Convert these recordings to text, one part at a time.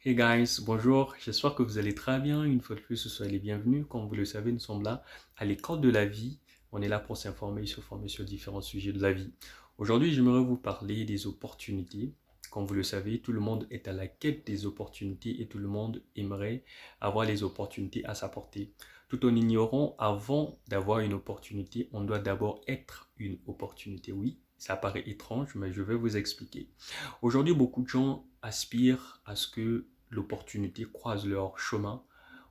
Hey guys, bonjour, j'espère que vous allez très bien. Une fois de plus, soyez les bienvenus. Comme vous le savez, nous sommes là à l'école de la vie. On est là pour s'informer et se former sur différents sujets de la vie. Aujourd'hui, j'aimerais vous parler des opportunités. Comme vous le savez, tout le monde est à la quête des opportunités et tout le monde aimerait avoir les opportunités à sa portée. Tout en ignorant, avant d'avoir une opportunité, on doit d'abord être une opportunité. Oui, ça paraît étrange, mais je vais vous expliquer. Aujourd'hui, beaucoup de gens aspirent à ce que l'opportunité croise leur chemin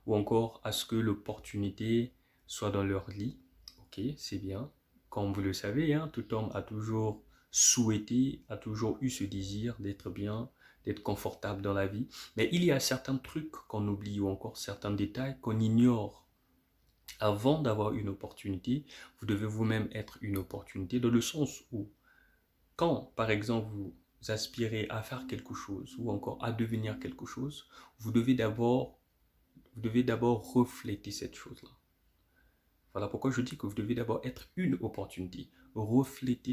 ou encore à ce que l'opportunité soit dans leur lit. Ok, c'est bien. Comme vous le savez, hein, tout homme a toujours souhaité, a toujours eu ce désir d'être bien, d'être confortable dans la vie. Mais il y a certains trucs qu'on oublie ou encore certains détails qu'on ignore. Avant d'avoir une opportunité, vous devez vous-même être une opportunité dans le sens où quand, par exemple, vous aspirez à faire quelque chose ou encore à devenir quelque chose, vous devez d'abord refléter cette chose-là. Voilà pourquoi je dis que vous devez d'abord être une opportunité. Refléter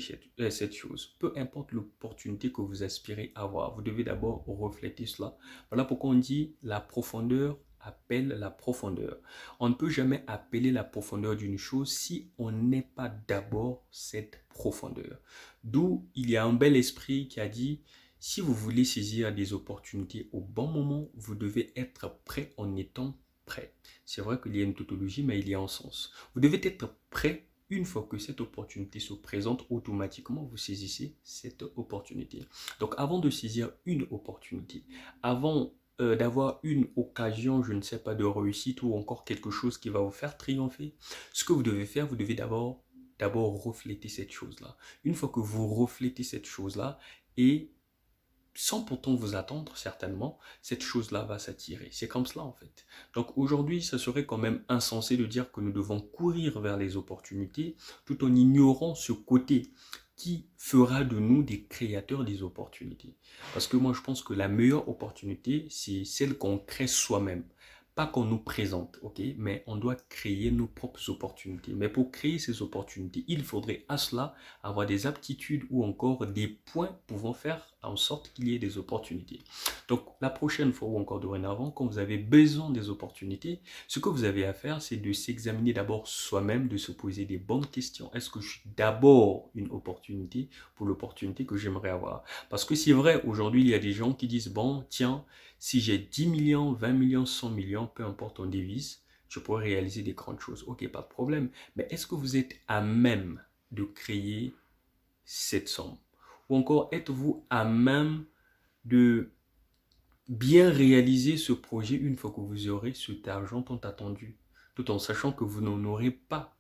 cette chose. Peu importe l'opportunité que vous aspirez à avoir, vous devez d'abord refléter cela. Voilà pourquoi on dit la profondeur appelle la profondeur. On ne peut jamais appeler la profondeur d'une chose si on n'est pas d'abord cette profondeur. D'où il y a un bel esprit qui a dit, si vous voulez saisir des opportunités au bon moment, vous devez être prêt en étant prêt. C'est vrai qu'il y a une tautologie, mais il y a un sens. Vous devez être prêt une fois que cette opportunité se présente, automatiquement vous saisissez cette opportunité. Donc avant de saisir une opportunité, avant d'avoir une occasion, je ne sais pas, de réussite ou encore quelque chose qui va vous faire triompher, ce que vous devez faire, vous devez d'abord refléter cette chose-là. Une fois que vous reflétez cette chose-là et sans pourtant vous attendre, certainement, cette chose-là va s'attirer. C'est comme cela, en fait. Donc aujourd'hui, ça serait quand même insensé de dire que nous devons courir vers les opportunités tout en ignorant ce côté qui fera de nous des créateurs des opportunités. Parce que moi, je pense que la meilleure opportunité, c'est celle qu'on crée soi-même. Pas qu'on nous présente, ok? Mais on doit créer nos propres opportunités. Mais pour créer ces opportunités, il faudrait à cela avoir des aptitudes ou encore des points pouvant faire en sorte qu'il y ait des opportunités. Donc la prochaine fois ou encore dorénavant, quand vous avez besoin des opportunités, ce que vous avez à faire, c'est de s'examiner d'abord soi-même, de se poser des bonnes questions. Est-ce que je suis d'abord une opportunité pour l'opportunité que j'aimerais avoir? Parce que c'est vrai, aujourd'hui, il y a des gens qui disent, bon, tiens, si j'ai 10 millions, 20 millions, 100 millions, peu importe en devise, je pourrais réaliser des grandes choses. Ok, pas de problème. Mais est-ce que vous êtes à même de créer cette somme? Ou encore, êtes-vous à même de bien réaliser ce projet une fois que vous aurez cet argent tant attendu, tout en sachant que vous n'en aurez pas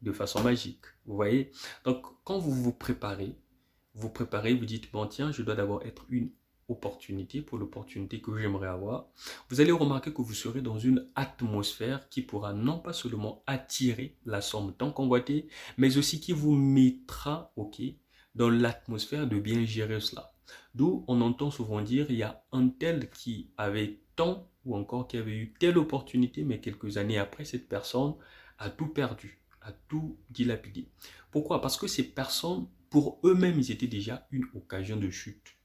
de façon magique? Vous voyez? Donc, quand vous préparez, vous dites, bon tiens, je dois d'abord être une opportunité pour l'opportunité que j'aimerais avoir. Vous allez remarquer que vous serez dans une atmosphère qui pourra non pas seulement attirer la somme tant convoitée, mais aussi qui vous mettra, ok, dans l'atmosphère de bien gérer cela. D'où on entend souvent dire, il y a un tel qui avait tant ou encore qui avait eu telle opportunité, mais quelques années après, cette personne a tout perdu, a tout dilapidé. Pourquoi? Parce que ces personnes, pour eux-mêmes, ils étaient déjà une occasion de chute.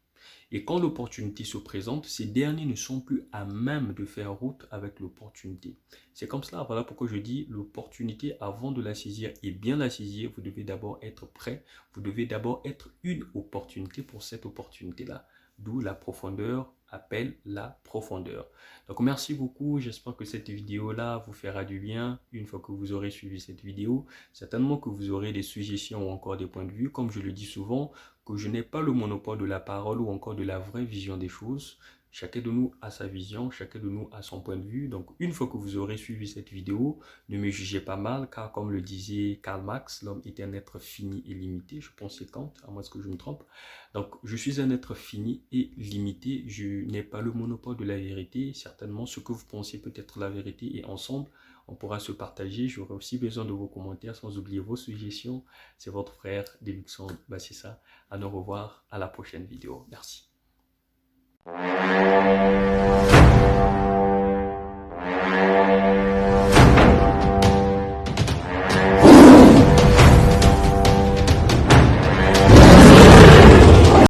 Et quand l'opportunité se présente, ces derniers ne sont plus à même de faire route avec l'opportunité. C'est comme cela, voilà pourquoi je dis l'opportunité, avant de la saisir et bien la saisir, vous devez d'abord être prêt, vous devez d'abord être une opportunité pour cette opportunité-là. D'où la profondeur appelle la profondeur. Donc merci beaucoup, j'espère que cette vidéo-là vous fera du bien. Une fois que vous aurez suivi cette vidéo, certainement que vous aurez des suggestions ou encore des points de vue. Comme je le dis souvent, que je n'ai pas le monopole de la parole ou encore de la vraie vision des choses. Chacun de nous a sa vision, chacun de nous a son point de vue. Donc, une fois que vous aurez suivi cette vidéo, ne me jugez pas mal, car comme le disait Karl Marx, l'homme est un être fini et limité. Je pense que c'est Kant, à moins que je me trompe. Donc, je suis un être fini et limité. Je n'ai pas le monopole de la vérité. Certainement, ce que vous pensez peut être la vérité et ensemble, on pourra se partager. J'aurai aussi besoin de vos commentaires, sans oublier vos suggestions. C'est votre frère, Deluxon Bassissa. À nous revoir à la prochaine vidéo. Merci.